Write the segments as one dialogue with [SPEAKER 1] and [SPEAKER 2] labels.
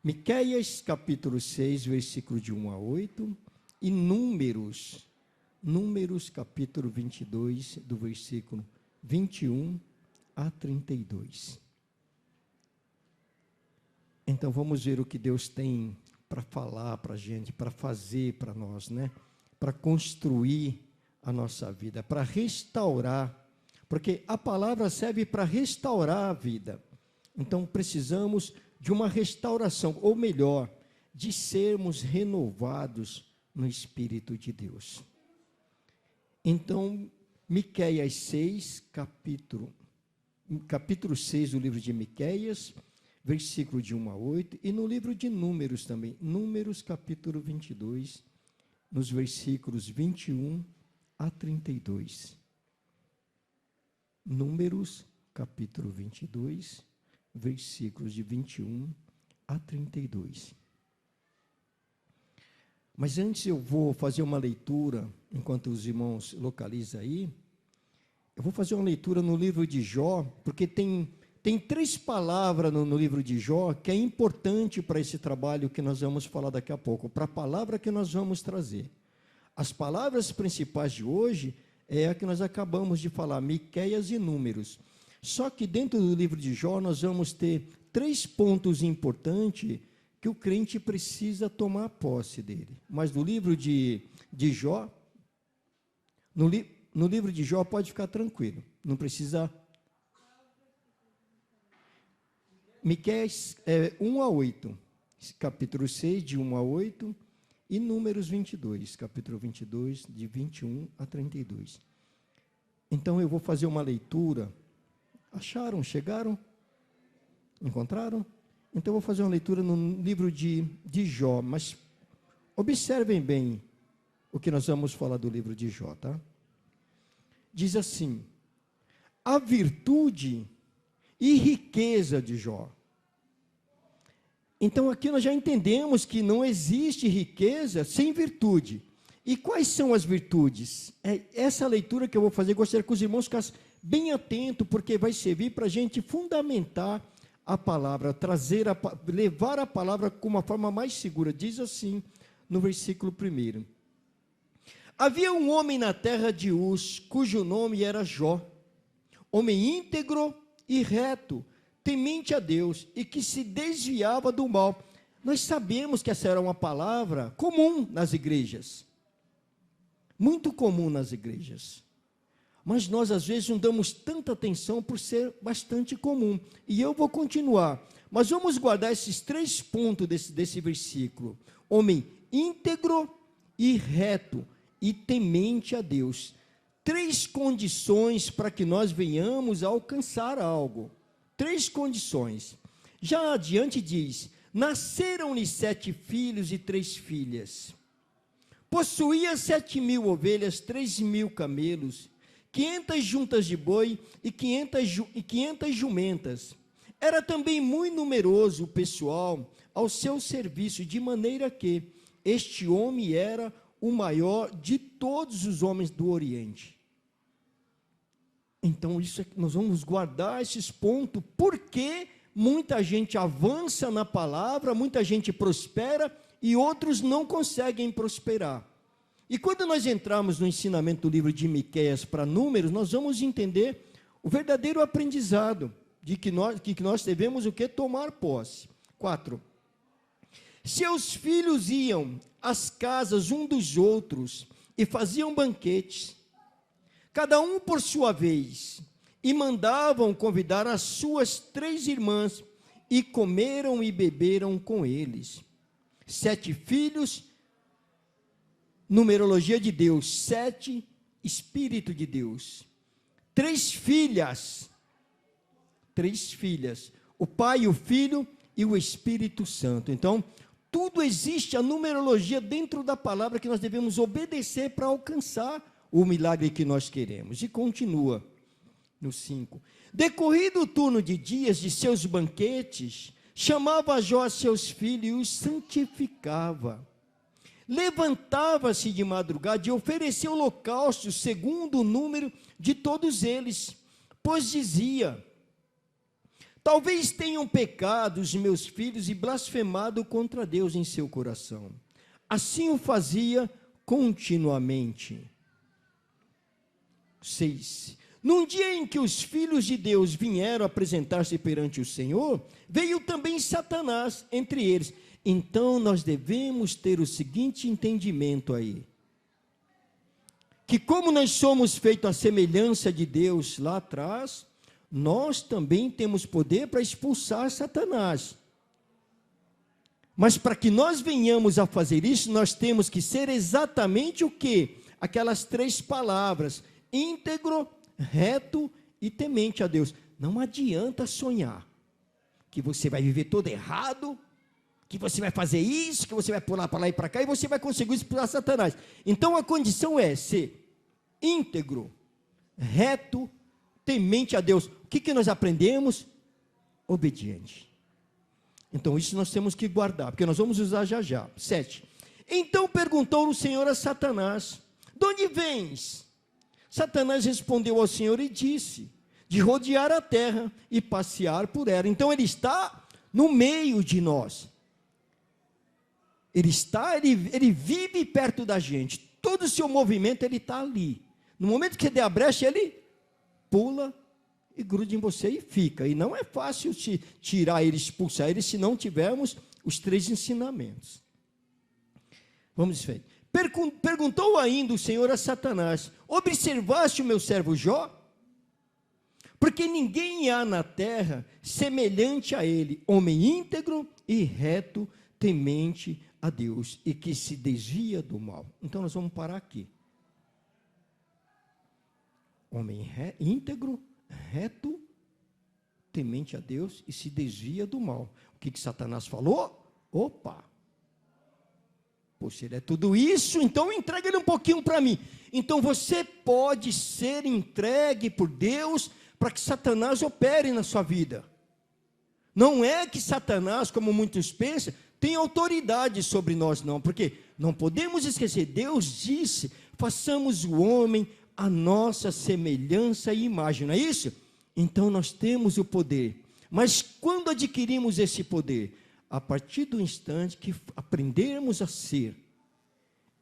[SPEAKER 1] Miqueias, capítulo 6, versículo de 1 a 8, e Números, capítulo 22, do versículo 21 a 32. Então, vamos ver o que Deus tem para falar para a gente, para fazer para nós, né? Para construir a nossa vida, para restaurar, porque a palavra serve para restaurar a vida. Então, precisamos de uma restauração, ou melhor, de sermos renovados no Espírito de Deus. Então, Miqueias 6, capítulo 6 do livro de Miqueias, versículo de 1 a 8, e no livro de Números também, Números capítulo 22, nos versículos 21 a 32. Números capítulo 22, versículos de 21 a 32. Mas antes eu vou fazer uma leitura, enquanto os irmãos localizam aí, eu vou fazer uma leitura no livro de Jó, porque tem 3 palavras no livro de Jó que é importante para esse trabalho que nós vamos falar daqui a pouco, para a palavra que nós vamos trazer. As palavras principais de hoje é a que nós acabamos de falar, Miqueias e Números. Só que dentro do livro de Jó nós vamos ter 3 pontos importantes que o crente precisa tomar posse dele. Mas no livro de Jó, no livro de Jó pode ficar tranquilo, não precisa. Miqueias 1 a 8, capítulo 6, de 1 a 8, e Números 22, capítulo 22, de 21 a 32. Então eu vou fazer uma leitura. Acharam? Chegaram? Encontraram? Então eu vou fazer uma leitura no livro de Jó, mas observem bem o que nós vamos falar do livro de Jó, tá? Diz assim: a virtude e riqueza de Jó. Então aqui nós já entendemos que não existe riqueza sem virtude. E quais são as virtudes? Essa leitura que eu vou fazer, gostaria que os irmãos ficassem bem atentos, porque vai servir para a gente fundamentar a palavra, levar a palavra com uma forma mais segura. Diz assim, no versículo 1. Havia um homem na terra de Uz, cujo nome era Jó, homem íntegro e reto, temente a Deus, e que se desviava do mal. Nós sabemos que essa era uma palavra comum nas igrejas, muito comum nas igrejas, mas nós às vezes não damos tanta atenção por ser bastante comum, e eu vou continuar, mas vamos guardar esses 3 pontos desse versículo: homem íntegro e reto, e temente a Deus. 3 condições para que nós venhamos a alcançar algo. 3 condições. Já adiante diz: nasceram-lhe 7 filhos e 3 filhas. Possuía 7.000 ovelhas, 3.000 camelos, 500 juntas de boi e 500 jumentas. Era também muito numeroso o pessoal ao seu serviço, de maneira que este homem era o maior de todos os homens do Oriente. Então, nós vamos guardar esses pontos, porque muita gente avança na palavra, muita gente prospera, e outros não conseguem prosperar. E quando nós entrarmos no ensinamento do livro de Miqueias para Números, nós vamos entender o verdadeiro aprendizado, de que nós devemos o quê? Tomar posse. 4. Seus filhos iam às casas um dos outros e faziam banquetes, cada um por sua vez, e mandavam convidar as suas 3 irmãs, e comeram e beberam com eles. 7 filhos, numerologia de Deus, 7, Espírito de Deus. 3 filhas, o Pai, o Filho e o Espírito Santo. Então, tudo existe, a numerologia dentro da palavra que nós devemos obedecer para alcançar o milagre que nós queremos. E continua no 5. Decorrido o turno de dias de seus banquetes, chamava Jó a seus filhos e os santificava. Levantava-se de madrugada e oferecia holocaustos segundo o número de todos eles, pois dizia: talvez tenham pecado os meus filhos e blasfemado contra Deus em seu coração. Assim o fazia continuamente. 6. Num dia em que os filhos de Deus vieram apresentar-se perante o Senhor, veio também Satanás entre eles. Então nós devemos ter o seguinte entendimento aí, que como nós somos feitos à semelhança de Deus lá atrás, nós também temos poder para expulsar Satanás. Mas para que nós venhamos a fazer isso, nós temos que ser exatamente o quê? Aquelas 3 palavras: íntegro, reto e temente a Deus. Não adianta sonhar que você vai viver todo errado, que você vai fazer isso, que você vai pular para lá e para cá, e você vai conseguir expulsar Satanás. Então a condição é ser íntegro, reto, temente a Deus. O que nós aprendemos? Obediente. Então isso nós temos que guardar, porque nós vamos usar já já. 7. Então perguntou o Senhor a Satanás: de onde vens? Satanás respondeu ao Senhor e disse: de rodear a terra e passear por ela. Então ele está no meio de nós. Ele vive perto da gente. Todo o seu movimento, ele está ali. No momento que der a brecha, ele pula e gruda em você e fica. E não é fácil tirar ele, expulsar ele, se não tivermos os 3 ensinamentos. Vamos ver. Perguntou ainda o Senhor a Satanás: observaste o meu servo Jó? Porque ninguém há na terra semelhante a ele, homem íntegro e reto, temente a Deus, e que se desvia do mal. Então nós vamos parar aqui. Homem íntegro, reto, temente a Deus e se desvia do mal. O que Satanás falou? Opa! Poxa, ele é tudo isso, então entrega ele um pouquinho para mim. Então você pode ser entregue por Deus para que Satanás opere na sua vida. Não é que Satanás, como muitos pensam, tem autoridade sobre nós, não. Porque não podemos esquecer, Deus disse: façamos o homem a nossa semelhança e imagem, não é isso? Então nós temos o poder. Mas quando adquirimos esse poder? A partir do instante que aprendermos a ser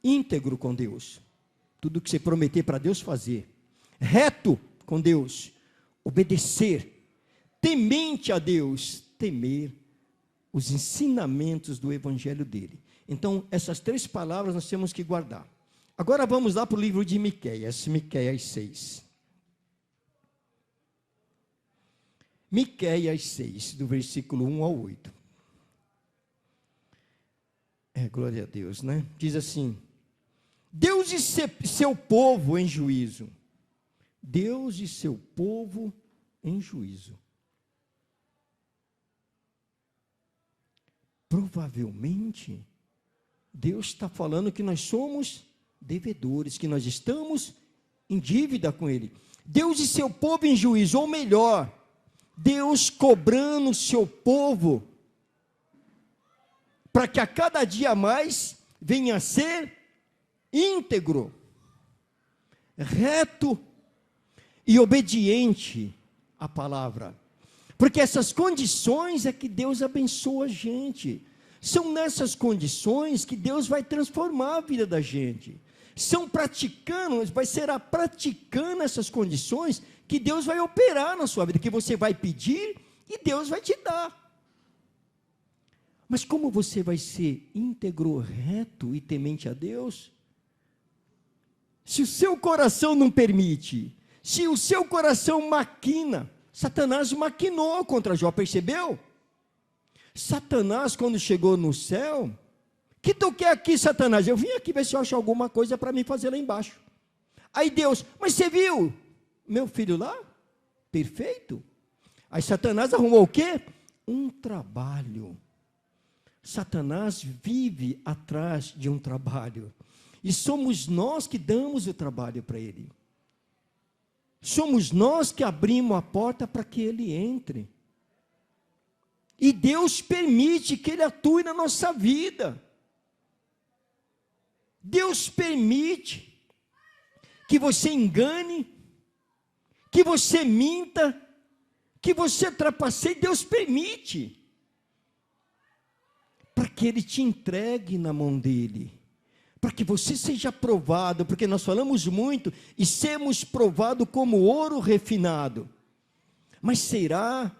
[SPEAKER 1] íntegro com Deus, tudo que você prometer para Deus fazer, reto com Deus, obedecer, temente a Deus, temer os ensinamentos do evangelho dele. Então essas 3 palavras nós temos que guardar. Agora vamos lá para o livro de Miqueias, Miqueias 6. Miqueias 6, do versículo 1 ao 8. Glória a Deus, né? Diz assim: Deus e seu povo em juízo. Deus e seu povo em juízo. Provavelmente, Deus está falando que nós somos devedores, que nós estamos em dívida com Ele. Deus e seu povo em juízo, ou melhor, Deus cobrando o seu povo, para que a cada dia mais venha a ser íntegro, reto e obediente à palavra. Porque essas condições é que Deus abençoa a gente. São nessas condições que Deus vai transformar a vida da gente. Vai ser praticando essas condições que Deus vai operar na sua vida, que você vai pedir e Deus vai te dar. Mas como você vai ser íntegro, reto e temente a Deus? Se o seu coração não permite, se o seu coração maquina, Satanás maquinou contra Jó, percebeu? Satanás, quando chegou no céu, que tu quer aqui, Satanás? Eu vim aqui ver se eu acho alguma coisa para me fazer lá embaixo. Aí Deus: mas você viu meu filho lá? Perfeito. Aí Satanás arrumou o quê? Um trabalho. Satanás vive atrás de um trabalho. E somos nós que damos o trabalho para ele. Somos nós que abrimos a porta para que ele entre. E Deus permite que ele atue na nossa vida. Deus permite que você engane, que você minta, que você trapaceie, Deus permite, para que Ele te entregue na mão dEle, para que você seja provado, porque nós falamos muito, e sermos provados como ouro refinado. Mas será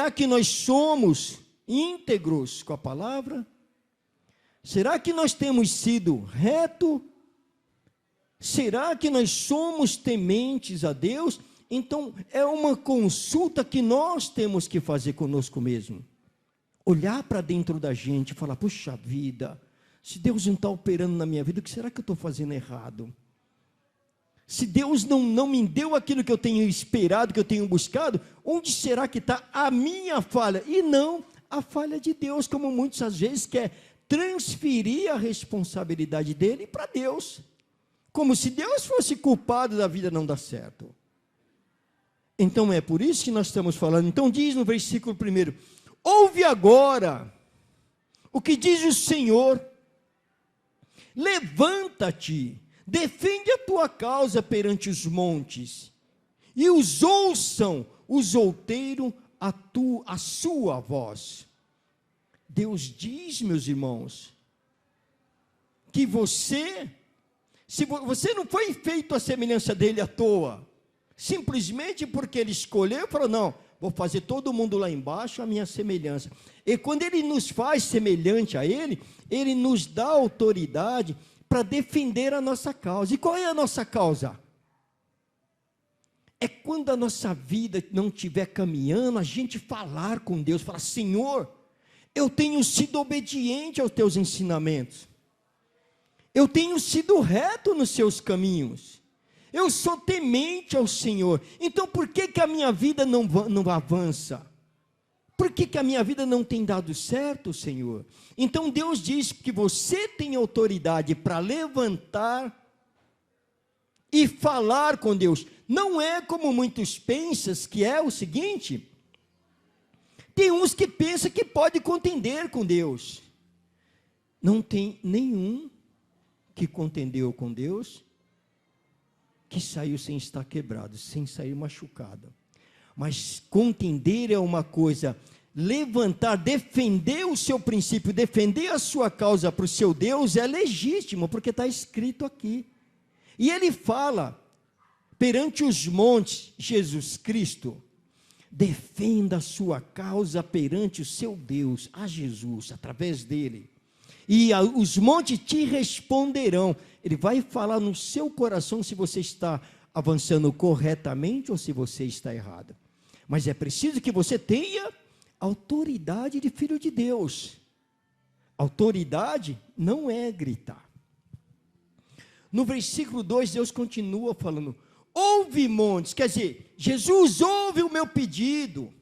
[SPEAKER 1] que nós somos íntegros com a palavra? Será que nós temos sido reto? Será que nós somos tementes a Deus? Então, é uma consulta que nós temos que fazer conosco mesmo. Olhar para dentro da gente e falar, puxa vida, se Deus não está operando na minha vida, o que será que eu estou fazendo errado? Se Deus não me deu aquilo que eu tenho esperado, que eu tenho buscado, onde será que está a minha falha? E não a falha de Deus, como muitas às vezes quer transferir a responsabilidade dele para Deus, como se Deus fosse culpado da vida não dar certo. Então é por isso que nós estamos falando. Então diz no versículo 1, ouve agora o que diz o Senhor, levanta-te, defende a tua causa perante os montes, e os ouçam os outeiros a sua voz. Deus diz, meus irmãos, que você não foi feito à semelhança dele à toa, simplesmente porque ele escolheu e falou, não, vou fazer todo mundo lá embaixo a minha semelhança. E quando ele nos faz semelhante a ele, ele nos dá autoridade para defender a nossa causa. E qual é a nossa causa? É quando a nossa vida não estiver caminhando, a gente falar com Deus, falar, Senhor, eu tenho sido obediente aos teus ensinamentos, eu tenho sido reto nos seus caminhos, eu sou temente ao Senhor, então por que a minha vida não avança? Por que a minha vida não tem dado certo, Senhor? Então Deus diz que você tem autoridade para levantar e falar com Deus. Não é como muitos pensam, que é o seguinte, tem uns que pensam que pode contender com Deus. Não tem nenhum que contendeu com Deus, que saiu sem estar quebrado, sem sair machucado. Mas contender é uma coisa, levantar, defender o seu princípio, defender a sua causa para o seu Deus é legítimo, porque está escrito aqui. E ele fala, perante os montes, Jesus Cristo, defenda a sua causa perante o seu Deus, a Jesus, através dele. E os montes te responderão. Ele vai falar no seu coração se você está avançando corretamente ou se você está errado. Mas é preciso que você tenha autoridade de filho de Deus. Autoridade não é gritar. No versículo 2, Deus continua falando, ouve montes, quer dizer, Jesus ouve o meu pedido.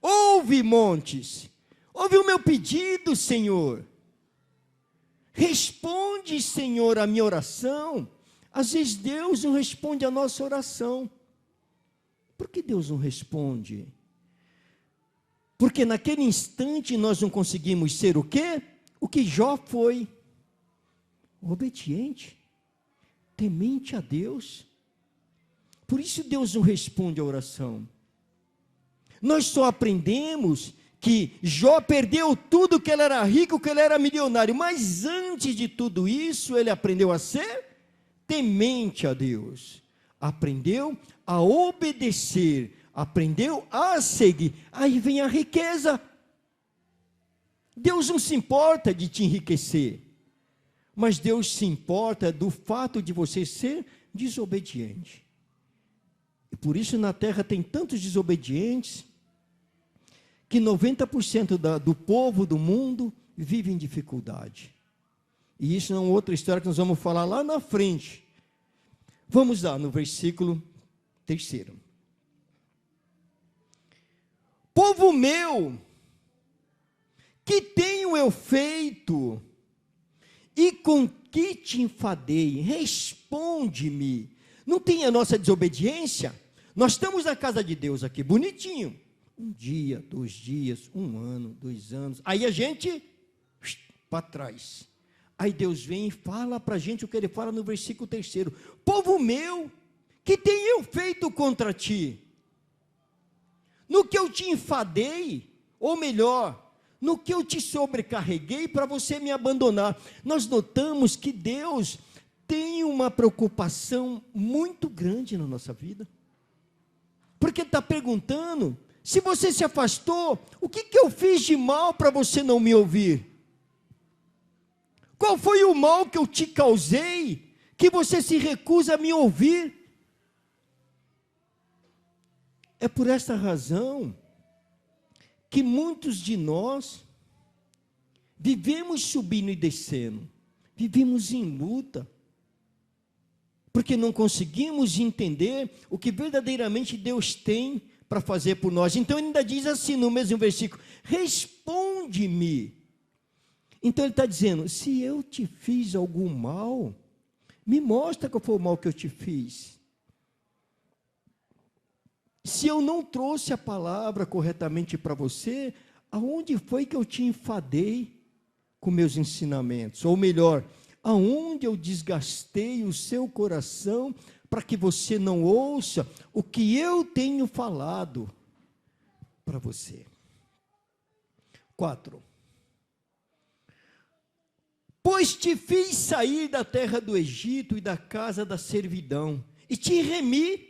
[SPEAKER 1] Ouve montes, ouve o meu pedido, Senhor. Responde, Senhor, a minha oração. Às vezes Deus não responde a nossa oração. Por que Deus não responde? Porque naquele instante nós não conseguimos ser o quê? O que Jó foi. Obediente, temente a Deus. Por isso Deus não responde a oração. Nós só aprendemos que Jó perdeu tudo, que ele era rico, que ele era milionário, mas antes de tudo isso, ele aprendeu a ser temente a Deus, aprendeu a obedecer, aprendeu a seguir. Aí vem a riqueza. Deus não se importa de te enriquecer, mas Deus se importa do fato de você ser desobediente. E por isso na terra tem tantos desobedientes, que 90% do povo do mundo vive em dificuldade. E isso é uma outra história que nós vamos falar lá na frente. Vamos lá no versículo 3. Povo meu, que tenho eu feito, e com que te enfadei? Responde-me. Não tem a nossa desobediência? Nós estamos na casa de Deus aqui, bonitinho. Um dia, 2 dias, 1 ano, 2 anos. Aí a gente, para trás. Aí Deus vem e fala para a gente o que ele fala no versículo 3. Povo meu, Que tenho eu feito contra ti? No que eu te enfadei, ou melhor, no que eu te sobrecarreguei para você me abandonar? Nós notamos que Deus tem uma preocupação muito grande na nossa vida. Porque Ele está perguntando, se você se afastou, o que eu fiz de mal para você não me ouvir? Qual foi o mal que eu te causei, que você se recusa a me ouvir? É por esta razão que muitos de nós vivemos subindo e descendo, vivemos em luta, porque não conseguimos entender o que verdadeiramente Deus tem para fazer por nós. Então ele ainda diz assim no mesmo versículo: responde-me. Então ele está dizendo, se eu te fiz algum mal, me mostra qual foi o mal que eu te fiz. Se eu não trouxe a palavra corretamente para você, aonde foi que eu te enfadei com meus ensinamentos? Ou melhor, aonde eu desgastei o seu coração para que você não ouça o que eu tenho falado para você? 4. Pois te fiz sair da terra do Egito e da casa da servidão, e te remi.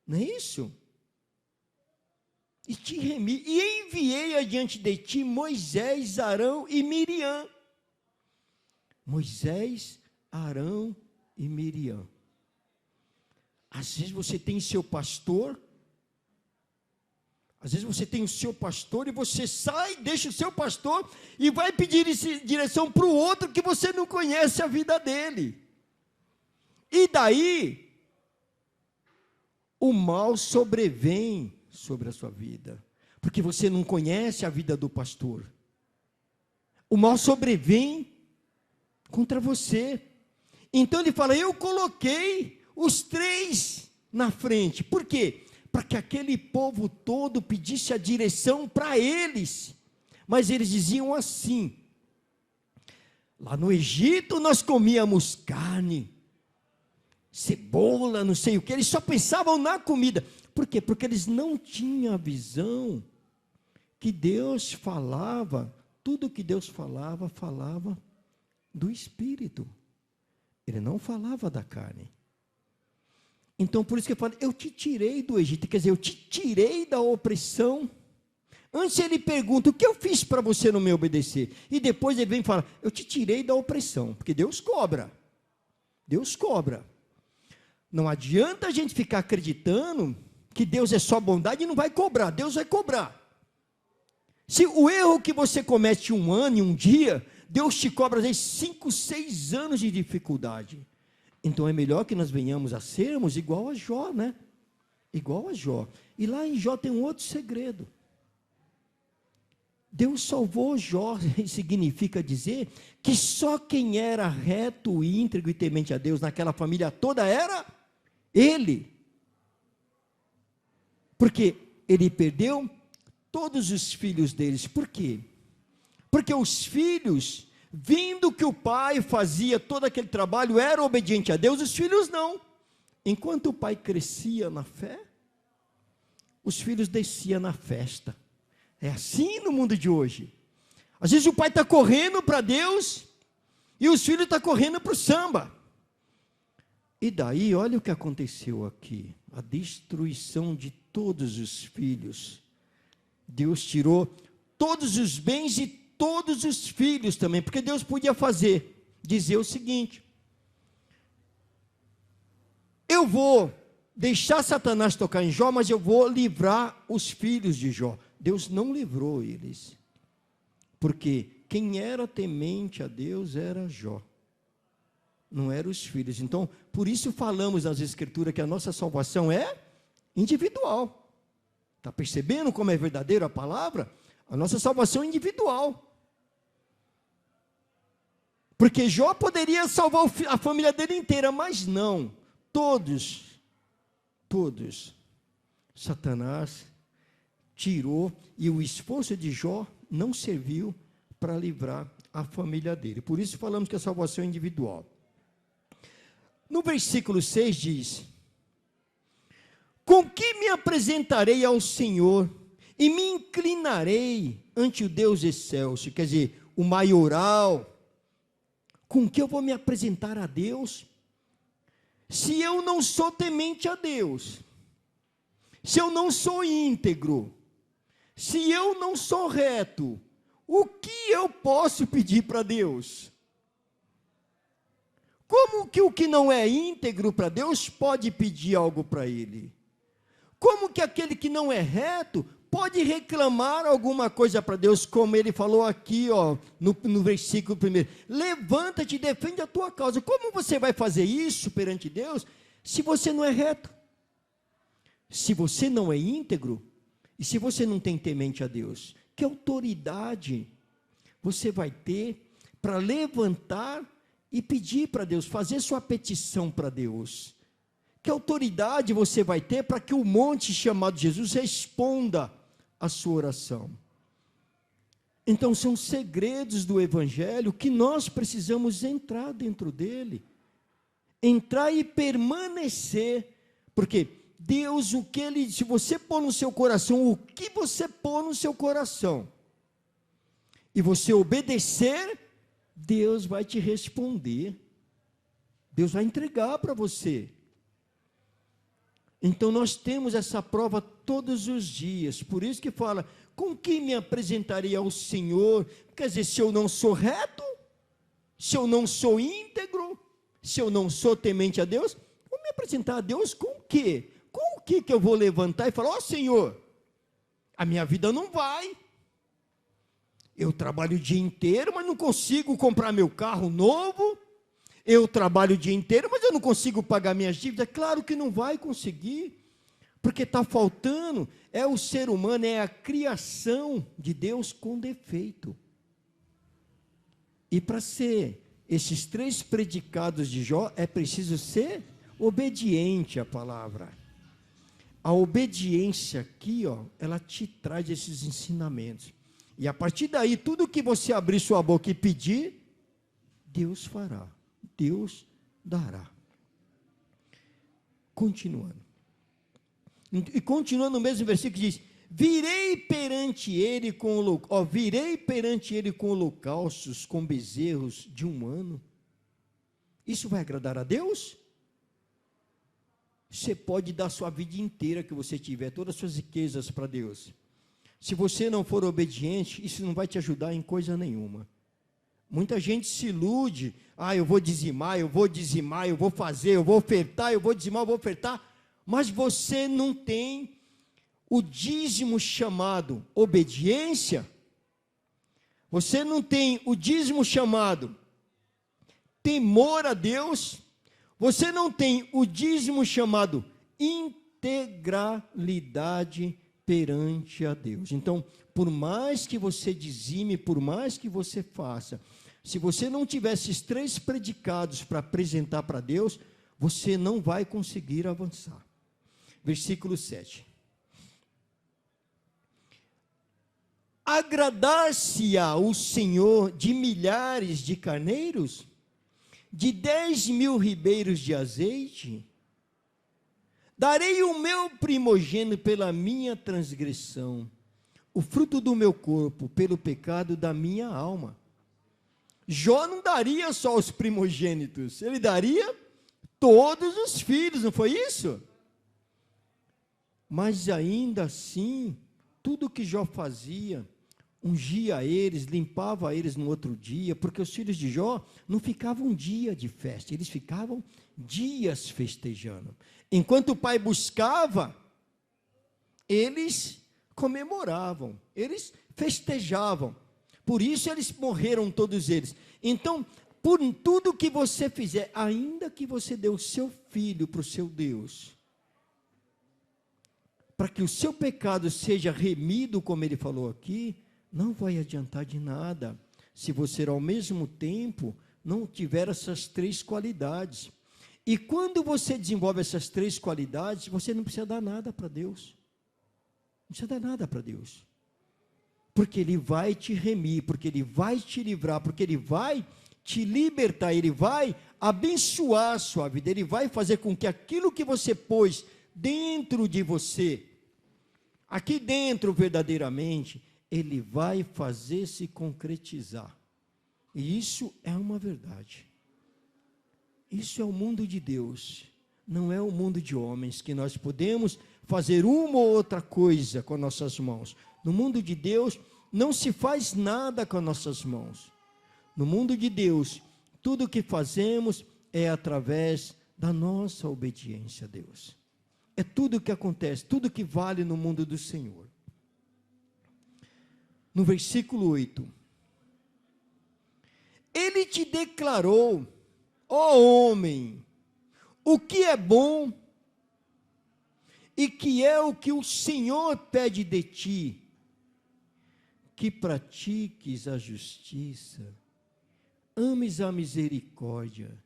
[SPEAKER 1] Não é isso? E te remi, e enviei adiante de ti Moisés, Arão e Miriam. Moisés, Arão e Miriam. Às vezes você tem seu pastor, às vezes você tem o seu pastor e você sai, deixa o seu pastor e vai pedir direção para o outro que você não conhece a vida dele. E daí o mal sobrevém sobre a sua vida, porque você não conhece a vida do pastor. O mal sobrevém contra você. Então ele fala, eu coloquei os 3 na frente. Por quê? Para que aquele povo todo pedisse a direção para eles. Mas eles diziam assim, lá no Egito nós comíamos carne, cebola, não sei o que, eles só pensavam na comida. Por quê? Porque eles não tinham a visão que Deus falava, tudo que Deus falava, falava do Espírito. Ele não falava da carne. Então, por isso que eu falo, eu te tirei do Egito, quer dizer, eu te tirei da opressão. Antes ele pergunta, o que eu fiz para você não me obedecer? E depois ele vem e fala, eu te tirei da opressão, porque Deus cobra. Deus cobra. Não adianta a gente ficar acreditando que Deus é só bondade e não vai cobrar. Deus vai cobrar. Se o erro que você comete um ano e um dia, Deus te cobra às vezes 5, 6 anos de dificuldade. Então é melhor que nós venhamos a sermos igual a Jó, né? Igual a Jó. E lá em Jó tem um outro segredo. Deus salvou Jó, significa dizer que só quem era reto, íntegro e temente a Deus naquela família toda era ele. Porque ele perdeu todos os filhos deles. Por quê? Porque os filhos, vindo que o pai fazia todo aquele trabalho, era obediente a Deus, os filhos não. Enquanto o pai crescia na fé, os filhos desciam na festa. É assim no mundo de hoje. Às vezes o pai está correndo para Deus e os filhos estão correndo para o samba. E daí, olha o que aconteceu aqui. A destruição de todos os filhos. Deus tirou todos os bens e todos os filhos também. Porque Deus podia dizer o seguinte: eu vou deixar Satanás tocar em Jó, mas eu vou livrar os filhos de Jó. Deus não livrou eles, porque quem era temente a Deus era Jó, não eram os filhos. Então, por isso falamos nas Escrituras que a nossa salvação é individual. Está percebendo como é verdadeira a palavra? A nossa salvação é individual. Porque Jó poderia salvar a família dele inteira, mas não. Todos, Satanás tirou, e o esforço de Jó não serviu para livrar a família dele. Por isso falamos que a salvação é individual. No versículo 6 diz: com que me apresentarei ao Senhor e me inclinarei ante o Deus excelso? Quer dizer, o maioral. Com que eu vou me apresentar a Deus? Se eu não sou temente a Deus, se eu não sou íntegro, se eu não sou reto, o que eu posso pedir para Deus? Como que o que não é íntegro para Deus pode pedir algo para Ele? Como que aquele que não é reto pode reclamar alguma coisa para Deus, como ele falou aqui, ó, no versículo 1? Levanta-te e defende a tua causa. Como você vai fazer isso perante Deus, se você não é reto? Se você não é íntegro, e se você não tem temente a Deus, que autoridade você vai ter para levantar e pedir para Deus, fazer sua petição para Deus? Que autoridade você vai ter para que o monte chamado Jesus responda a sua oração? Então são segredos do Evangelho que nós precisamos entrar dentro dele, entrar e permanecer, porque Deus, o que Ele, se você pôr no seu coração, o que você pôr no seu coração, e você obedecer, Deus vai te responder, Deus vai entregar para você. Então nós temos essa prova todos os dias, por isso que fala, com que me apresentarei ao Senhor? Quer dizer, se eu não sou reto, se eu não sou íntegro, se eu não sou temente a Deus, vou me apresentar a Deus com o quê? Com o que eu vou levantar e falar, ó Senhor, a minha vida não vai, eu trabalho o dia inteiro, mas não consigo comprar meu carro novo, eu trabalho o dia inteiro, mas eu não consigo pagar minhas dívidas. Claro que não vai conseguir, porque está faltando, é o ser humano, é a criação de Deus com defeito. E para ser esses 3 predicados de Jó, é preciso ser obediente à palavra. A obediência aqui, ó, ela te traz esses ensinamentos. E a partir daí, tudo que você abrir sua boca e pedir, Deus fará. Deus dará. Continuando. E continuando no mesmo versículo diz: virei perante ele com holocaustos, com bezerros de 1 ano. Isso vai agradar a Deus? Você pode dar sua vida inteira que você tiver, todas as suas riquezas para Deus. Se você não for obediente, isso não vai te ajudar em coisa nenhuma. Muita gente se ilude, eu vou dizimar, eu vou fazer, eu vou ofertar, eu vou dizimar, eu vou ofertar, mas você não tem o dízimo chamado obediência, você não tem o dízimo chamado temor a Deus, você não tem o dízimo chamado integralidade perante a Deus. Então, por mais que você dizime, por mais que você faça, se você não tiver esses 3 predicados para apresentar para Deus, você não vai conseguir avançar. Versículo 7. Agradar-se-á o Senhor de milhares de carneiros, de 10.000 ribeiros de azeite? Darei o meu primogênito pela minha transgressão, o fruto do meu corpo pelo pecado da minha alma. Jó não daria só os primogênitos, ele daria todos os filhos, não foi isso? Mas ainda assim, tudo que Jó fazia, ungia eles, limpava eles no outro dia, porque os filhos de Jó não ficavam um dia de festa, eles ficavam dias festejando. Enquanto o pai buscava, eles comemoravam, eles festejavam. Por isso eles morreram todos eles. Então, por tudo que você fizer, ainda que você dê o seu filho para o seu Deus, para que o seu pecado seja remido, como ele falou aqui, não vai adiantar de nada, se você ao mesmo tempo não tiver essas 3 qualidades. E quando você desenvolve essas 3 qualidades, você não precisa dar nada para Deus. Não precisa dar nada para Deus. Porque Ele vai te remir, porque Ele vai te livrar, porque Ele vai te libertar, Ele vai abençoar a sua vida, Ele vai fazer com que aquilo que você pôs dentro de você, aqui dentro verdadeiramente, Ele vai fazer se concretizar. E isso é uma verdade. Isso é o mundo de Deus, não é o mundo de homens, que nós podemos fazer uma ou outra coisa com nossas mãos. No mundo de Deus, não se faz nada com nossas mãos. No mundo de Deus, tudo o que fazemos é através da nossa obediência a Deus. É tudo o que acontece, tudo que vale no mundo do Senhor. No versículo 8. Ele te declarou, ó homem, o que é bom e que é o que o Senhor pede de ti, que pratiques a justiça, ames a misericórdia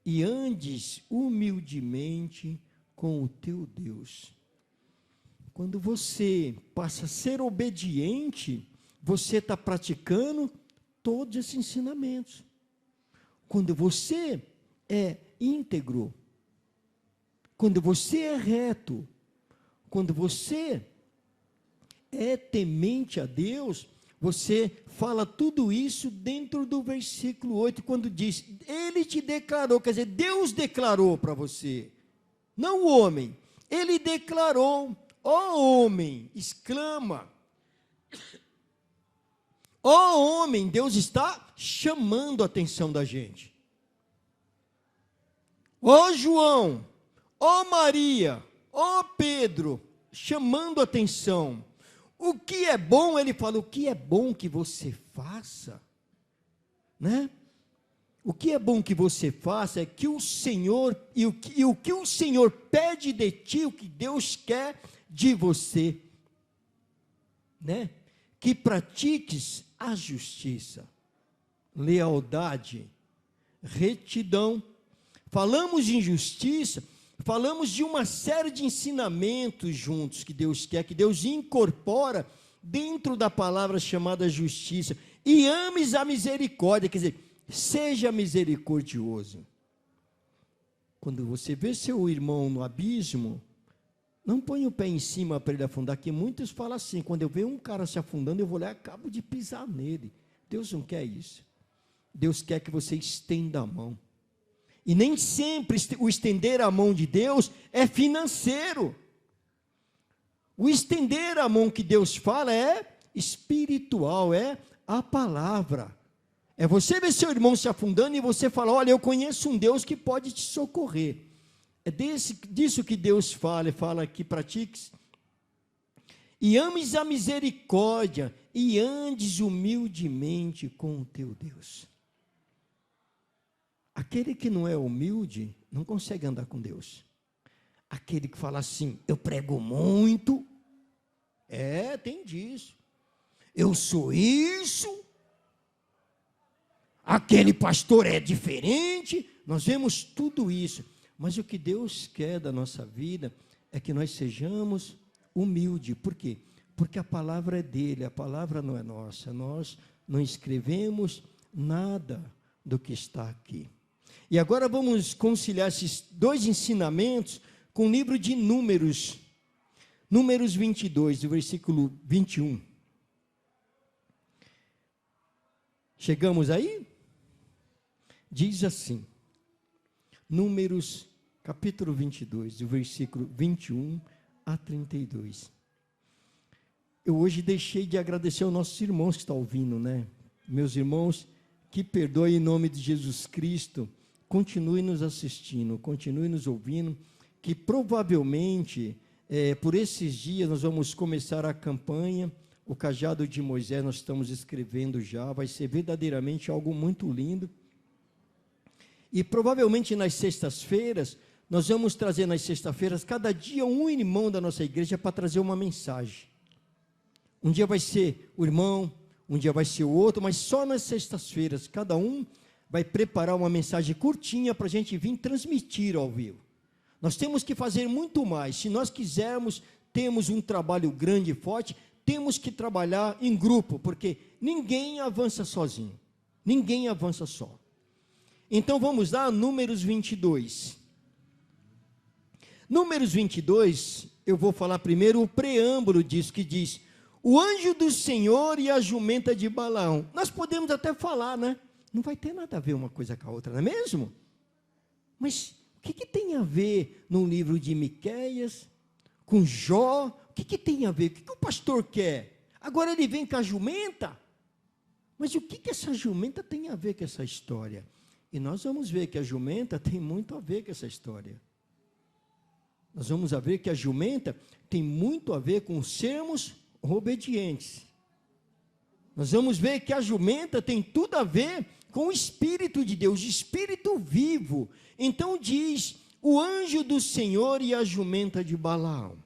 [SPEAKER 1] e andes humildemente com o teu Deus. Quando você passa a ser obediente, você está praticando todos esses ensinamentos. Quando você é íntegro, quando você é reto, quando você é temente a Deus, você fala tudo isso dentro do versículo 8, quando diz, Ele te declarou, quer dizer, Deus declarou para você, não o homem, Ele declarou, ó homem, exclama, ó homem, Deus está chamando a atenção da gente. Ó João, ó Maria, ó Pedro, chamando a atenção. O que é bom, ele fala, o que é bom que você faça, né? O que é bom que você faça é que o Senhor, e o que o Senhor pede de ti, o que Deus quer de você, né? Que pratiques a justiça, lealdade, retidão. Falamos em justiça, falamos de uma série de ensinamentos juntos que Deus quer, que Deus incorpora dentro da palavra chamada justiça. E ames a misericórdia, quer dizer, seja misericordioso. Quando você vê seu irmão no abismo, não põe o pé em cima para ele afundar, que muitos falam assim, quando eu vejo um cara se afundando, eu vou lá e acabo de pisar nele. Deus não quer isso. Deus quer que você estenda a mão. E nem sempre o estender a mão de Deus é financeiro. O estender a mão que Deus fala é espiritual, é a palavra. É você ver seu irmão se afundando e você falar, olha, eu conheço um Deus que pode te socorrer. É disso que Deus fala, e fala que pratiques. E ames a misericórdia e andes humildemente com o teu Deus. Aquele que não é humilde, não consegue andar com Deus. Aquele que fala assim, eu prego muito, tem disso. Eu sou isso, aquele pastor é diferente, nós vemos tudo isso. Mas o que Deus quer da nossa vida é que nós sejamos humildes. Por quê? Porque a palavra é dele, a palavra não é nossa. Nós não escrevemos nada do que está aqui. E agora vamos conciliar esses dois ensinamentos com o livro de Números. Números 22, o versículo 21. Chegamos aí? Diz assim, Números capítulo 22, do versículo 21 a 32. Eu hoje deixei de agradecer aos nossos irmãos que estão ouvindo, né? Meus irmãos, que perdoem em nome de Jesus Cristo, continue nos assistindo, continue nos ouvindo, que provavelmente, por esses dias, nós vamos começar a campanha, o Cajado de Moisés, nós estamos escrevendo já, vai ser verdadeiramente algo muito lindo. E provavelmente nas sextas-feiras, nós vamos trazer nas sextas-feiras, cada dia um irmão da nossa igreja para trazer uma mensagem. Um dia vai ser o irmão, um dia vai ser o outro, mas só nas sextas-feiras, cada um vai preparar uma mensagem curtinha para a gente vir transmitir ao vivo. Nós temos que fazer muito mais. Se nós quisermos, temos um trabalho grande e forte, temos que trabalhar em grupo, porque ninguém avança sozinho. Ninguém avança só. Então vamos lá, Números 22. Números 22, eu vou falar primeiro o preâmbulo disso, que diz: o anjo do Senhor e a jumenta de Balaão. Nós podemos até falar, né? Não vai ter nada a ver uma coisa com a outra, não é mesmo? Mas o que tem a ver no livro de Miqueias, com Jó? O que tem a ver? O que o pastor quer? Agora ele vem com a jumenta? Mas o que essa jumenta tem a ver com essa história? E nós vamos ver que a jumenta tem muito a ver com essa história. Nós vamos ver que a jumenta tem muito a ver com sermos obedientes. Nós vamos ver que a jumenta tem tudo a ver com o Espírito de Deus, Espírito vivo. Então diz, o anjo do Senhor e a jumenta de Balaão.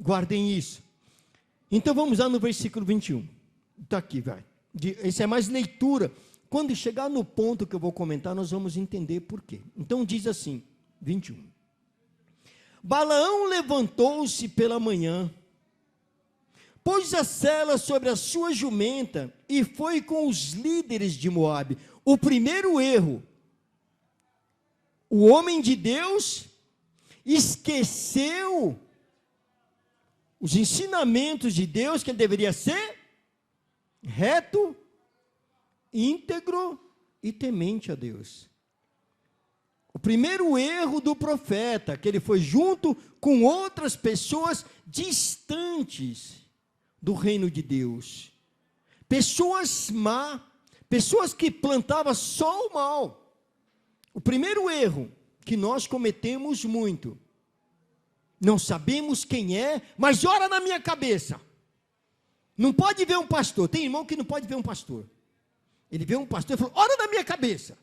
[SPEAKER 1] Guardem isso. Então vamos lá no versículo 21. Está aqui, vai. Isso é mais leitura. Quando chegar no ponto que eu vou comentar, nós vamos entender por quê. Então diz assim, 21. Balaão levantou-se pela manhã, pôs a sela sobre a sua jumenta e foi com os líderes de Moabe. O primeiro erro, o homem de Deus esqueceu os ensinamentos de Deus, que ele deveria ser reto, íntegro e temente a Deus. O primeiro erro do profeta, que ele foi junto com outras pessoas distantes do reino de Deus. Pessoas má, pessoas que plantavam só o mal. O primeiro erro que nós cometemos muito, não sabemos quem é, mas ora na minha cabeça. Não pode ver um pastor, tem irmão que não pode ver um pastor. Ele vê um pastor e fala, ora na minha cabeça.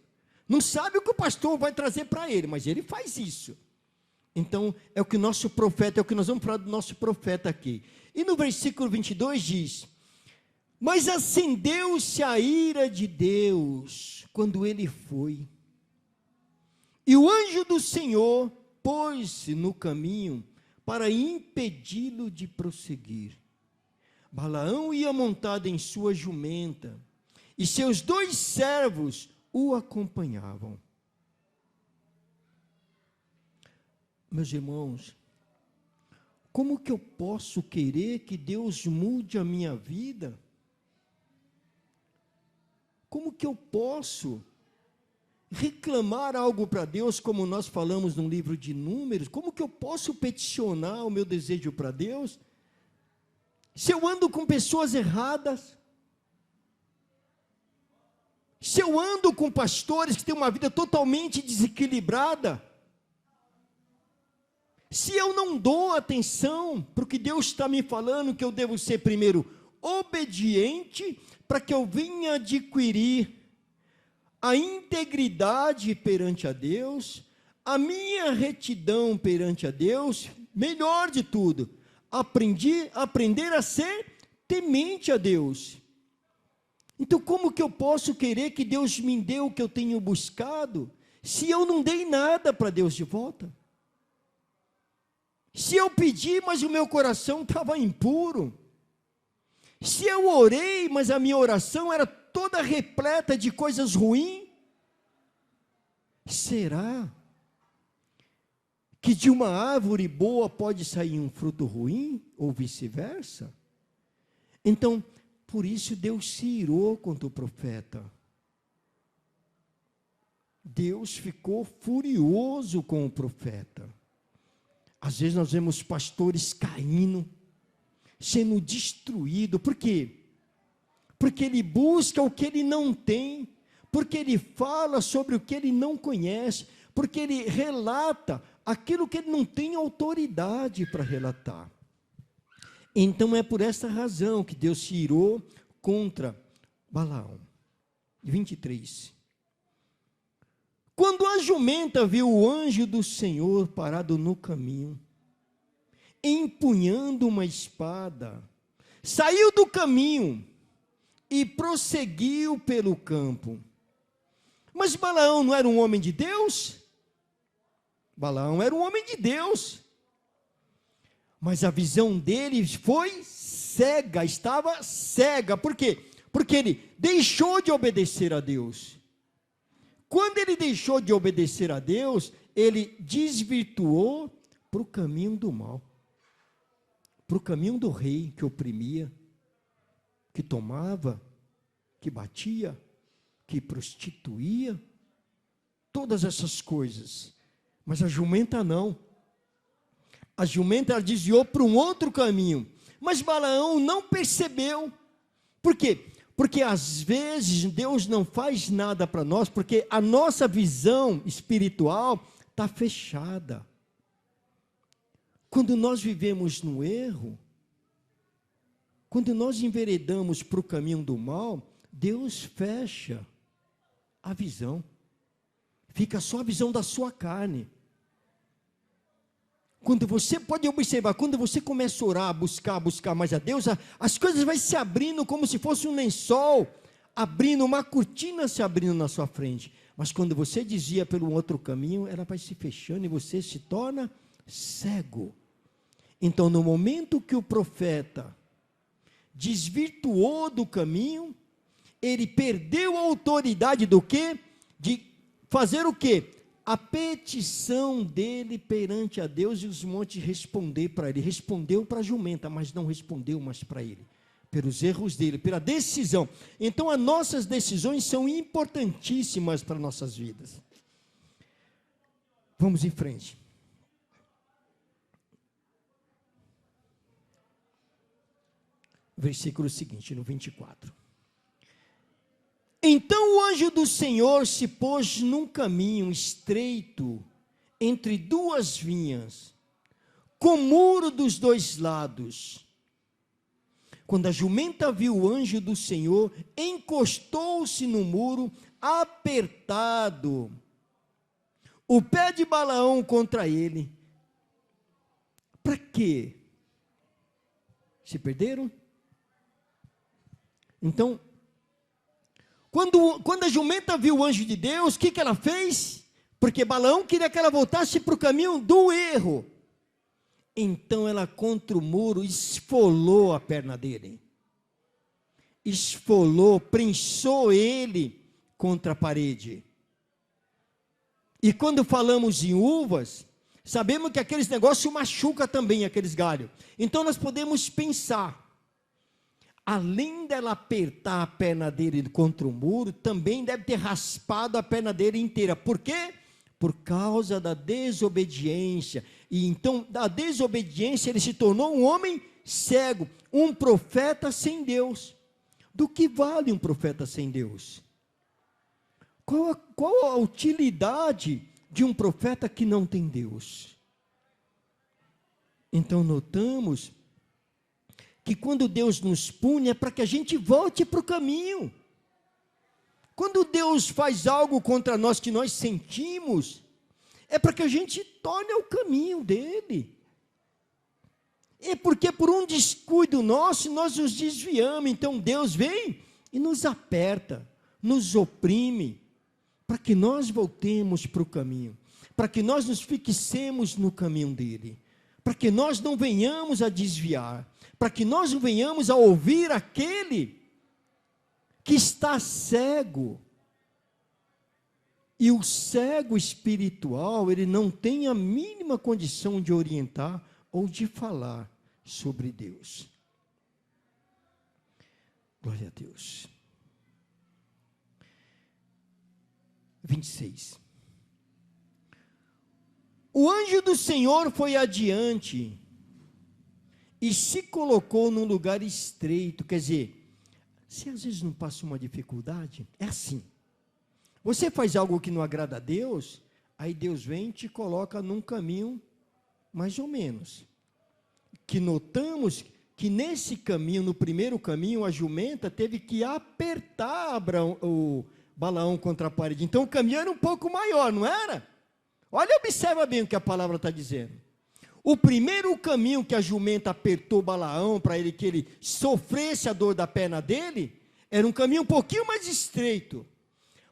[SPEAKER 1] Não sabe o que o pastor vai trazer para ele, mas ele faz isso. Então, é o que o nosso profeta, é o que nós vamos falar do nosso profeta aqui. E no versículo 22 diz, mas acendeu-se a ira de Deus, quando ele foi. E o anjo do Senhor pôs-se no caminho, para impedi-lo de prosseguir. Balaão ia montado em sua jumenta, e seus 2 servos o acompanhavam. Meus irmãos, como que eu posso querer que Deus mude a minha vida? Como que eu posso reclamar algo para Deus, como nós falamos no livro de Números? Como que eu posso peticionar o meu desejo para Deus? Se eu ando com pessoas erradas, se eu ando com pastores que têm uma vida totalmente desequilibrada, se eu não dou atenção para o que Deus está me falando, que eu devo ser primeiro obediente, para que eu venha adquirir a integridade perante a Deus, a minha retidão perante a Deus, melhor de tudo, aprender a ser temente a Deus. Então, como que eu posso querer que Deus me dê o que eu tenho buscado, se eu não dei nada para Deus de volta? Se eu pedi, mas o meu coração estava impuro. Se eu orei, mas a minha oração era toda repleta de coisas ruins. Será que de uma árvore boa pode sair um fruto ruim, ou vice-versa? Então, por isso Deus se irou contra o profeta. Deus ficou furioso com o profeta. Às vezes nós vemos pastores caindo, sendo destruídos. Por quê? Porque ele busca o que ele não tem, porque ele fala sobre o que ele não conhece, porque ele relata aquilo que ele não tem autoridade para relatar. Então é por essa razão que Deus se irou contra Balaão. 23. Quando a jumenta viu o anjo do Senhor parado no caminho, empunhando uma espada, saiu do caminho e prosseguiu pelo campo. Mas Balaão não era um homem de Deus? Balaão era um homem de Deus. Mas a visão dele foi cega, estava cega. Por quê? Porque ele deixou de obedecer a Deus. Quando ele deixou de obedecer a Deus, ele desvirtuou para o caminho do mal, para o caminho do rei que oprimia, que tomava, que batia, que prostituía, todas essas coisas. Mas a jumenta não. A jumenta ela desviou para um outro caminho. Mas Balaão não percebeu. Por quê? Porque às vezes Deus não faz nada para nós, porque a nossa visão espiritual está fechada. Quando nós vivemos no erro, quando nós enveredamos para o caminho do mal, Deus fecha a visão. Fica só a visão da sua carne. Quando você pode observar, quando você começa a orar, buscar mais a Deus, as coisas vão se abrindo como se fosse um lençol, abrindo, uma cortina se abrindo na sua frente. Mas quando você desvia pelo outro caminho, ela vai se fechando e você se torna cego. Então, no momento que o profeta desvirtuou do caminho, ele perdeu a autoridade do quê? De fazer o quê? A petição dele perante a Deus e os montes responder para ele. Respondeu para a jumenta, mas não respondeu mais para ele. Pelos erros dele, pela decisão. Então, as nossas decisões são importantíssimas para nossas vidas. Vamos em frente. Versículo seguinte, no 24. Então o anjo do Senhor se pôs num caminho estreito entre duas vinhas, com muro dos dois lados. Quando a jumenta viu o anjo do Senhor, encostou-se no muro, apertado, o pé de Balaão contra ele. Para quê? Se perderam? Então, quando a jumenta viu o anjo de Deus, o que ela fez? Porque Balaão queria que ela voltasse para o caminho do erro. Então ela contra o muro esfolou a perna dele. Esfolou, prensou ele contra a parede. E quando falamos em uvas, sabemos que aqueles negócios machucam também aqueles galhos. Então nós podemos pensar, além dela apertar a perna dele contra o muro, também deve ter raspado a perna dele inteira. Por quê? Por causa da desobediência. E então, da desobediência, ele se tornou um homem cego, um profeta sem Deus. Do que vale um profeta sem Deus? Qual a utilidade de um profeta que não tem Deus? Então, notamos que quando Deus nos pune é para que a gente volte para o caminho. Quando Deus faz algo contra nós que nós sentimos, é para que a gente torne ao caminho dele. É porque por um descuido nosso, nós nos desviamos. Então Deus vem e nos aperta, nos oprime, para que nós voltemos para o caminho, para que nós nos fixemos no caminho dele, para que nós não venhamos a desviar, para que nós não venhamos a ouvir aquele que está cego. E o cego espiritual, ele não tem a mínima condição de orientar ou de falar sobre Deus. Glória a Deus. 26. O anjo do Senhor foi adiante e se colocou num lugar estreito. Quer dizer, se às vezes não passa uma dificuldade, é assim. Você faz algo que não agrada a Deus, aí Deus vem e te coloca num caminho mais ou menos. Que notamos que nesse caminho, no primeiro caminho, a jumenta teve que apertar o Balaão contra a parede. Então o caminho era um pouco maior, não era? Olha, observa bem o que a palavra está dizendo. O primeiro caminho que a jumenta apertou Balaão para ele que ele sofresse a dor da perna dele, era um caminho um pouquinho mais estreito.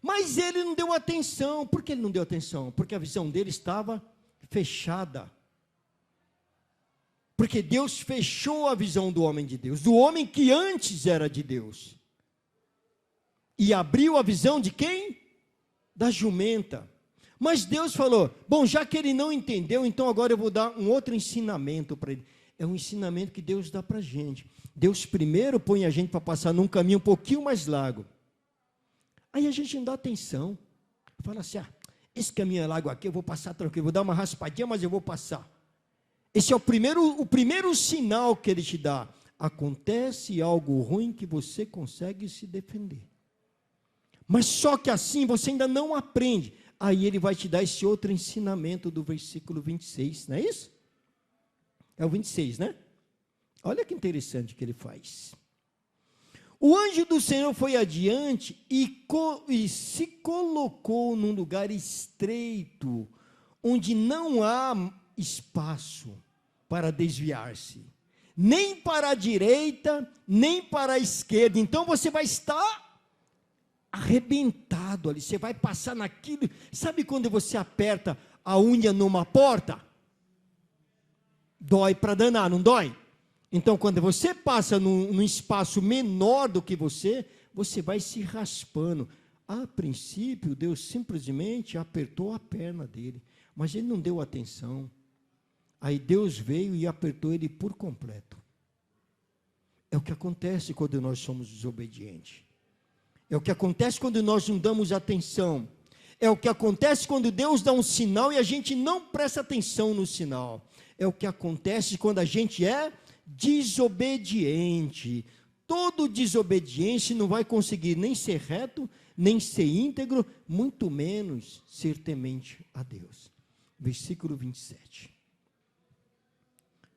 [SPEAKER 1] Mas ele não deu atenção. Por que ele não deu atenção? Porque a visão dele estava fechada. Porque Deus fechou a visão do homem de Deus, do homem que antes era de Deus. E abriu a visão de quem? da jumenta. Mas Deus falou, bom, já que ele não entendeu, então agora eu vou dar um outro ensinamento para ele. É um ensinamento que Deus dá para a gente. Deus primeiro põe a gente para passar num caminho um pouquinho mais largo. Aí a gente não dá atenção. Fala assim, esse caminho é largo aqui, eu vou passar tranquilo, vou dar uma raspadinha, mas eu vou passar. Esse é o primeiro sinal que ele te dá. Acontece algo ruim que você consegue se defender. Mas só que assim você ainda não aprende. Aí ele vai te dar esse outro ensinamento do versículo 26, não é isso? É o 26, né? Olha que interessante que ele faz. O anjo do Senhor foi adiante e se colocou num lugar estreito, onde não há espaço para desviar-se, nem para a direita, nem para a esquerda. Então você vai estar arrebentado ali, você vai passar naquilo. Sabe quando você aperta a unha numa porta? Dói para danar, não dói? Então quando você passa num espaço menor do que você vai se raspando. A princípio Deus simplesmente apertou a perna dele, mas ele não deu atenção. Aí Deus veio e apertou ele por completo. É o que acontece quando nós somos desobedientes. É o que acontece quando nós não damos atenção. É o que acontece quando Deus dá um sinal e a gente não presta atenção no sinal. É o que acontece quando a gente é desobediente. Todo desobediente não vai conseguir nem ser reto, nem ser íntegro, muito menos ser temente a Deus. Versículo 27.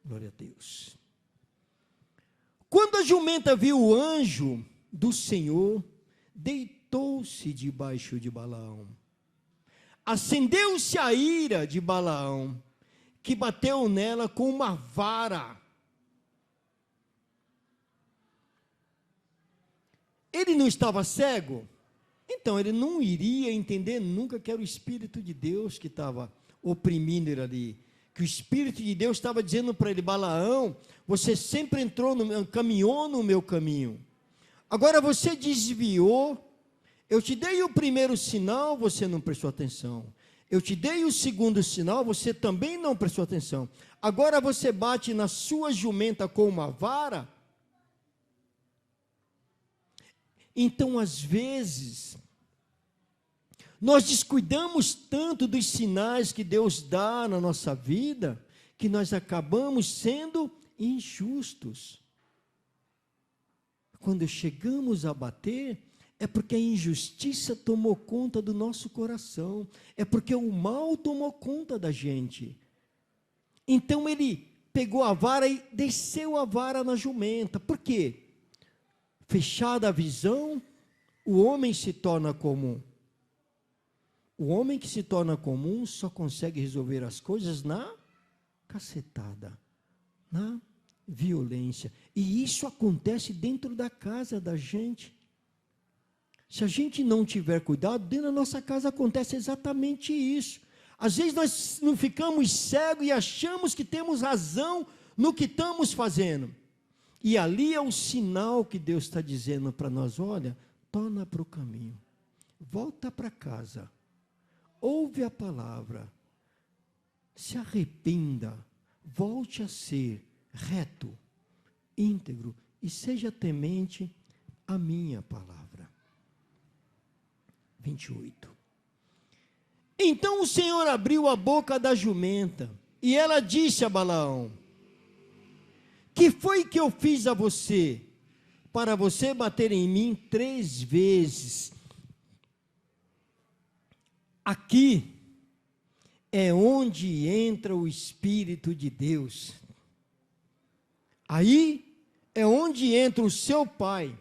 [SPEAKER 1] Glória a Deus. Quando a jumenta viu o anjo do Senhor, deitou-se debaixo de Balaão. Acendeu-se a ira de Balaão, que bateu nela com uma vara. Ele não estava cego? Então ele não iria entender nunca que era o Espírito de Deus que estava oprimindo ele ali. Que o Espírito de Deus estava dizendo para ele, Balaão, você sempre caminhou no meu caminho. Agora você desviou, eu te dei o primeiro sinal, você não prestou atenção. Eu te dei o segundo sinal, você também não prestou atenção. Agora você bate na sua jumenta com uma vara. Então, às vezes, nós descuidamos tanto dos sinais que Deus dá na nossa vida, que nós acabamos sendo injustos. Quando chegamos a bater, é porque a injustiça tomou conta do nosso coração, é porque o mal tomou conta da gente. Então ele pegou a vara e desceu a vara na jumenta. Por quê? Fechada a visão, o homem se torna comum. O homem que se torna comum só consegue resolver as coisas na cacetada, na violência. E isso acontece dentro da casa da gente. Se a gente não tiver cuidado, dentro da nossa casa acontece exatamente isso. Às vezes nós não ficamos cegos e achamos que temos razão no que estamos fazendo. E ali é o sinal que Deus está dizendo para nós, olha, torna para o caminho, volta para casa, ouve a palavra, se arrependa, volte a ser reto, íntegro e seja temente à minha palavra. 28. Então o Senhor abriu a boca da jumenta e ela disse a Balaão, que foi que eu fiz a você, para você bater em mim 3 vezes? Aqui é onde entra o Espírito de Deus. Aí é onde entra o seu Pai,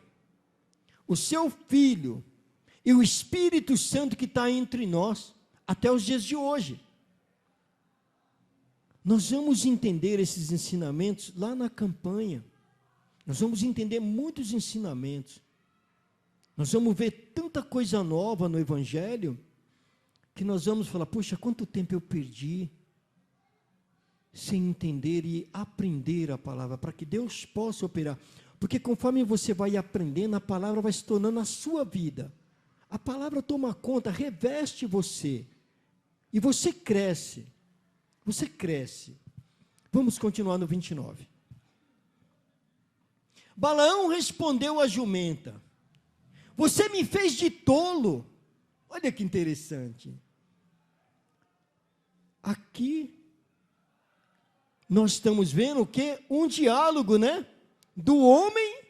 [SPEAKER 1] o seu Filho e o Espírito Santo que está entre nós, até os dias de hoje. Nós vamos entender esses ensinamentos lá na campanha. Nós vamos entender muitos ensinamentos. Nós vamos ver tanta coisa nova no Evangelho, que nós vamos falar, puxa, quanto tempo eu perdi sem entender e aprender a palavra, para que Deus possa operar. Porque conforme você vai aprendendo, a palavra vai se tornando a sua vida. A palavra toma conta, reveste você. E você cresce. Você cresce. Vamos continuar no 29. Balaão respondeu à jumenta: você me fez de tolo. Olha que interessante. Aqui nós estamos vendo o quê? Um diálogo, né? Do homem.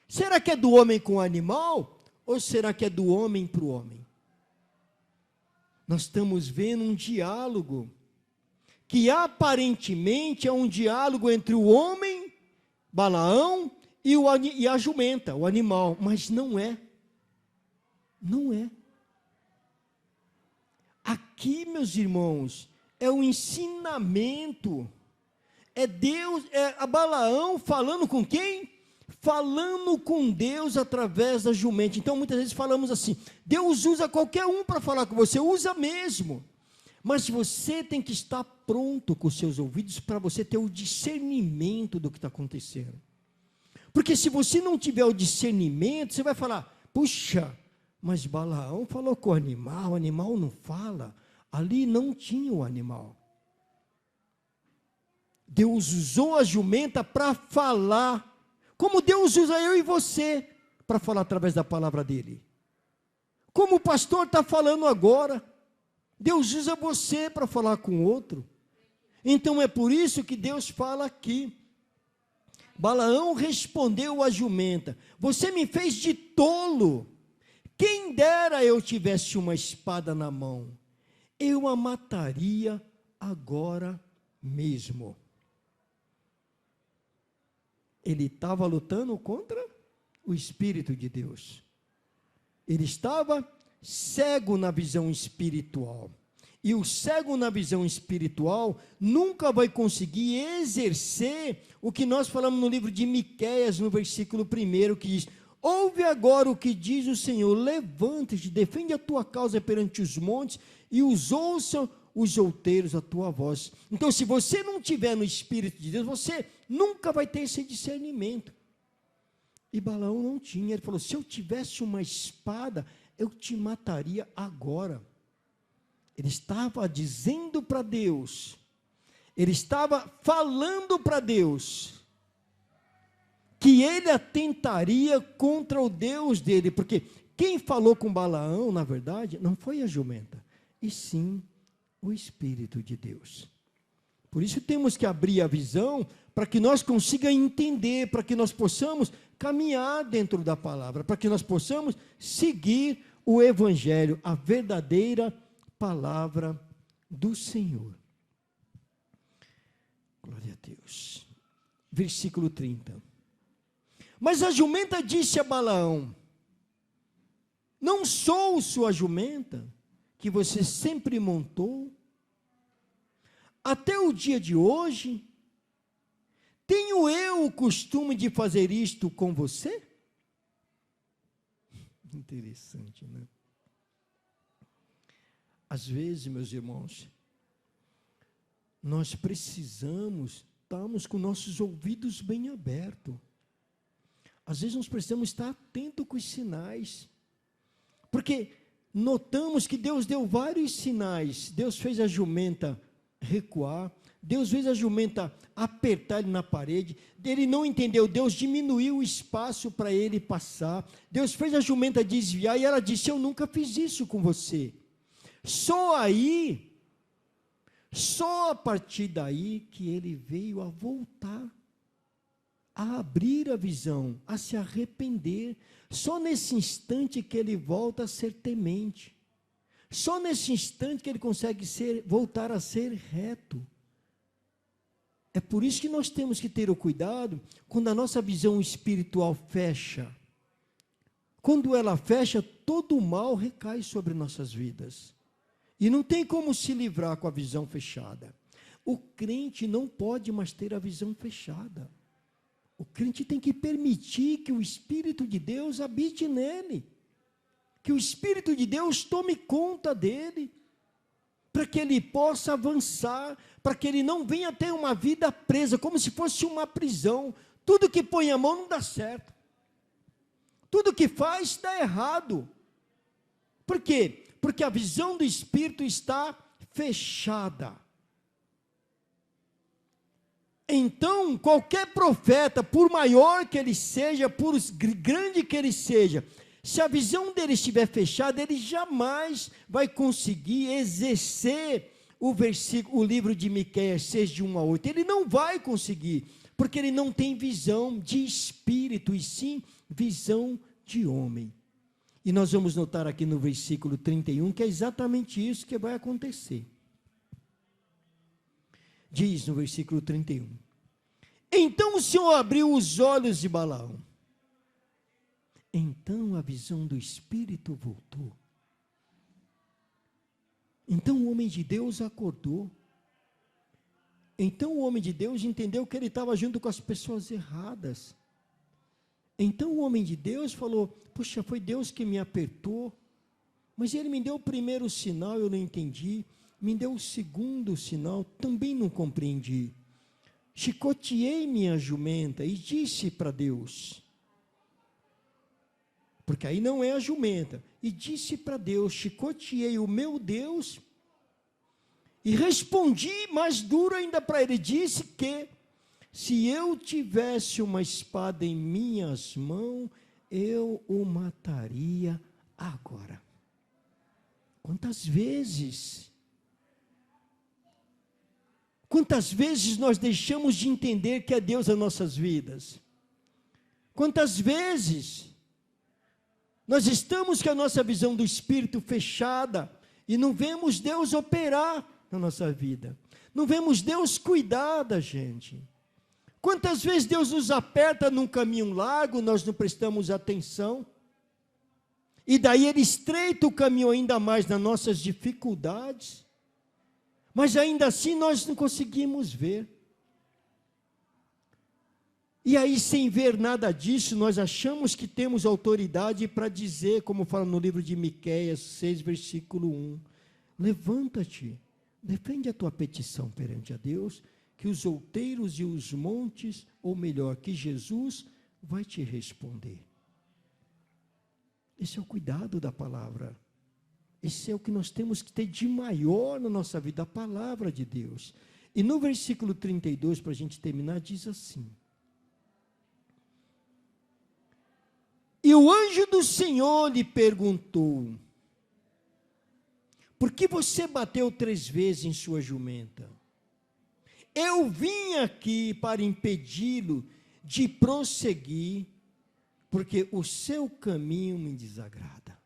[SPEAKER 1] Será que é do homem com o animal? Ou será que é do homem para o homem? Nós estamos vendo um diálogo que aparentemente é um diálogo entre o homem, Balaão, e a jumenta, o animal, mas não é. Não é. Aqui, meus irmãos, é o ensinamento, é Deus, é a Balaão falando com quem? Falando com Deus através da jumenta. Então, muitas vezes falamos assim, Deus usa qualquer um para falar com você, usa mesmo, mas você tem que estar pronto com os seus ouvidos para você ter o discernimento do que está acontecendo. Porque se você não tiver o discernimento, você vai falar, puxa, mas Balaão falou com o animal não fala. Ali não tinha o animal. Deus usou a jumenta para falar, como Deus usa eu e você, para falar através da palavra dele. Como o pastor está falando agora, Deus usa você para falar com o outro. Então é por isso que Deus fala aqui. Balaão respondeu à jumenta: você me fez de tolo. Quem dera eu tivesse uma espada na mão, eu a mataria agora mesmo. Ele estava lutando contra o Espírito de Deus. Ele estava cego na visão espiritual. E o cego na visão espiritual nunca vai conseguir exercer o que nós falamos no livro de Miqueias, no versículo 1, que diz: ouve agora o que diz o Senhor, levanta-te, defende a tua causa perante os montes, e os ouçam os outeiros a tua voz. Então, se você não tiver no Espírito de Deus, você nunca vai ter esse discernimento. E Balaão não tinha. Ele falou: se eu tivesse uma espada, eu te mataria agora. Ele estava dizendo para Deus, ele estava falando para Deus, que ele atentaria contra o Deus dele, porque quem falou com Balaão, na verdade, não foi a jumenta, e sim o Espírito de Deus. Por isso temos que abrir a visão, para que nós consigamos entender, para que nós possamos caminhar dentro da palavra, para que nós possamos seguir o Evangelho, a verdadeira palavra do Senhor. Glória a Deus. Versículo 30. Mas a jumenta disse a Balaão: não sou sua jumenta, que você sempre montou? Até o dia de hoje, tenho eu o costume de fazer isto com você? Interessante, né? Às vezes, meus irmãos, nós precisamos estarmos com nossos ouvidos bem abertos. Às vezes nós precisamos estar atentos com os sinais, porque notamos que Deus deu vários sinais. Deus fez a jumenta recuar, Deus fez a jumenta apertar ele na parede, ele não entendeu, Deus diminuiu o espaço para ele passar, Deus fez a jumenta desviar, e ela disse: eu nunca fiz isso com você. Só a partir daí que ele veio a voltar, a abrir a visão, a se arrepender. Só nesse instante que ele volta a ser temente. Só nesse instante que ele consegue voltar a ser reto. É por isso que nós temos que ter o cuidado quando a nossa visão espiritual fecha. Quando ela fecha, todo o mal recai sobre nossas vidas. E não tem como se livrar com a visão fechada. O crente não pode mais ter a visão fechada. O crente tem que permitir que o Espírito de Deus habite nele. Que o Espírito de Deus tome conta dele. Para que ele possa avançar. Para que ele não venha ter uma vida presa, como se fosse uma prisão. Tudo que põe a mão não dá certo. Tudo que faz dá errado. Por quê? Porque a visão do Espírito está fechada. Então, qualquer profeta, por maior que ele seja, por grande que ele seja, se a visão dele estiver fechada, ele jamais vai conseguir exercer o livro de Miqueias 6, de 1 a 8. Ele não vai conseguir, porque ele não tem visão de espírito, e sim visão de homem. E nós vamos notar aqui no versículo 31, que é exatamente isso que vai acontecer. Diz no versículo 31, então o Senhor abriu os olhos de Balaão. Então a visão do Espírito voltou. Então o homem de Deus acordou. Então o homem de Deus entendeu que ele estava junto com as pessoas erradas. Então o homem de Deus falou, puxa, foi Deus que me apertou, mas ele me deu o primeiro sinal, eu não entendi, me deu o segundo sinal, também não compreendi. Chicoteei minha jumenta e disse para Deus, porque aí não é a jumenta, e disse para Deus, chicoteei o meu Deus, e respondi mais duro ainda para ele, disse que, se eu tivesse uma espada em minhas mãos, eu o mataria agora. Quantas vezes nós deixamos de entender que é Deus nas nossas vidas? Quantas vezes nós estamos com a nossa visão do Espírito fechada e não vemos Deus operar na nossa vida, não vemos Deus cuidar da gente? Quantas vezes Deus nos aperta num caminho largo, nós não prestamos atenção, e daí Ele estreita o caminho ainda mais nas nossas dificuldades, mas ainda assim nós não conseguimos ver. E aí, sem ver nada disso, nós achamos que temos autoridade para dizer, como fala no livro de Miqueias 6, versículo 1, levanta-te, defende a tua petição perante a Deus, que os outeiros e os montes, ou melhor, que Jesus vai te responder. Esse é o cuidado da palavra. Esse é o que nós temos que ter de maior na nossa vida, a palavra de Deus. E no versículo 32, para a gente terminar, diz assim, e o anjo do Senhor lhe perguntou, por que você bateu 3 vezes em sua jumenta? Eu vim aqui para impedi-lo de prosseguir, porque o seu caminho me desagrada.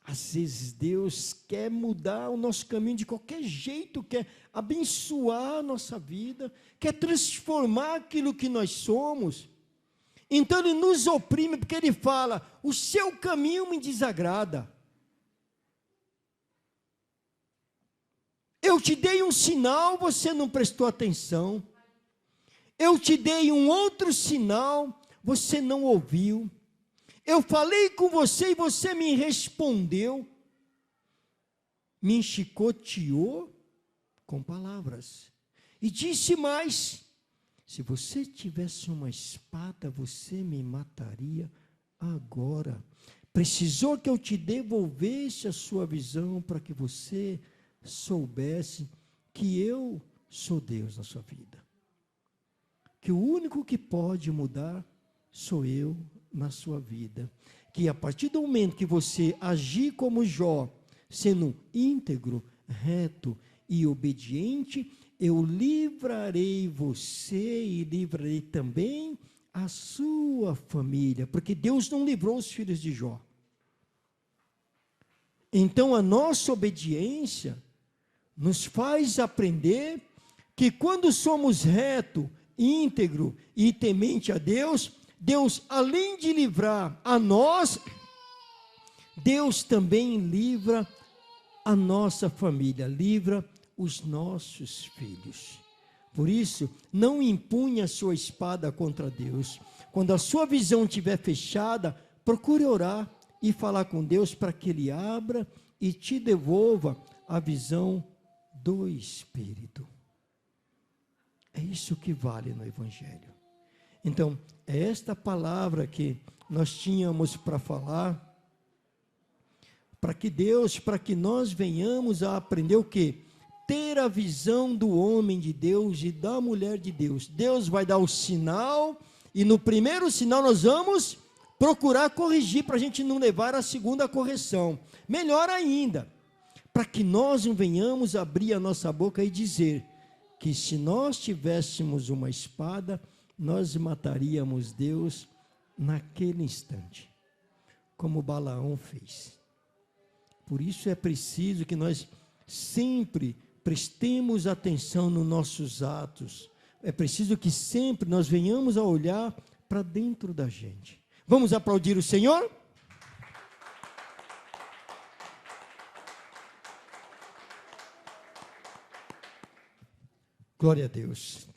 [SPEAKER 1] Às vezes Deus quer mudar o nosso caminho de qualquer jeito, quer abençoar a nossa vida, quer transformar aquilo que nós somos. Então Ele nos oprime, porque Ele fala, o seu caminho me desagrada. Eu te dei um sinal, você não prestou atenção. Eu te dei um outro sinal, você não ouviu. Eu falei com você e você me respondeu. Me chicoteou com palavras. E disse mais, se você tivesse uma espada, você me mataria agora. Precisou que eu te devolvesse a sua visão para que você soubesse que eu sou Deus na sua vida, que o único que pode mudar sou eu na sua vida, que a partir do momento que você agir como Jó, sendo íntegro, reto e obediente, eu livrarei você e livrarei também a sua família, porque Deus não livrou os filhos de Jó. Então a nossa obediência nos faz aprender que quando somos reto, íntegro e temente a Deus, Deus, além de livrar a nós, Deus também livra a nossa família, livra os nossos filhos. Por isso, não empunhe a sua espada contra Deus. Quando a sua visão estiver fechada, procure orar e falar com Deus para que Ele abra e te devolva a visão do Espírito. É isso que vale no Evangelho. Então, é esta palavra que nós tínhamos para falar, para que nós venhamos a aprender o quê? Ter a visão do homem de Deus e da mulher de Deus. Deus vai dar o sinal, e no primeiro sinal nós vamos procurar corrigir, para a gente não levar a segunda correção. Melhor ainda, para que nós não venhamos abrir a nossa boca e dizer que se nós tivéssemos uma espada, nós mataríamos Deus naquele instante, como Balaão fez. Por isso é preciso que nós sempre prestemos atenção nos nossos atos. É preciso que sempre nós venhamos a olhar para dentro da gente. Vamos aplaudir o Senhor? Glória a Deus.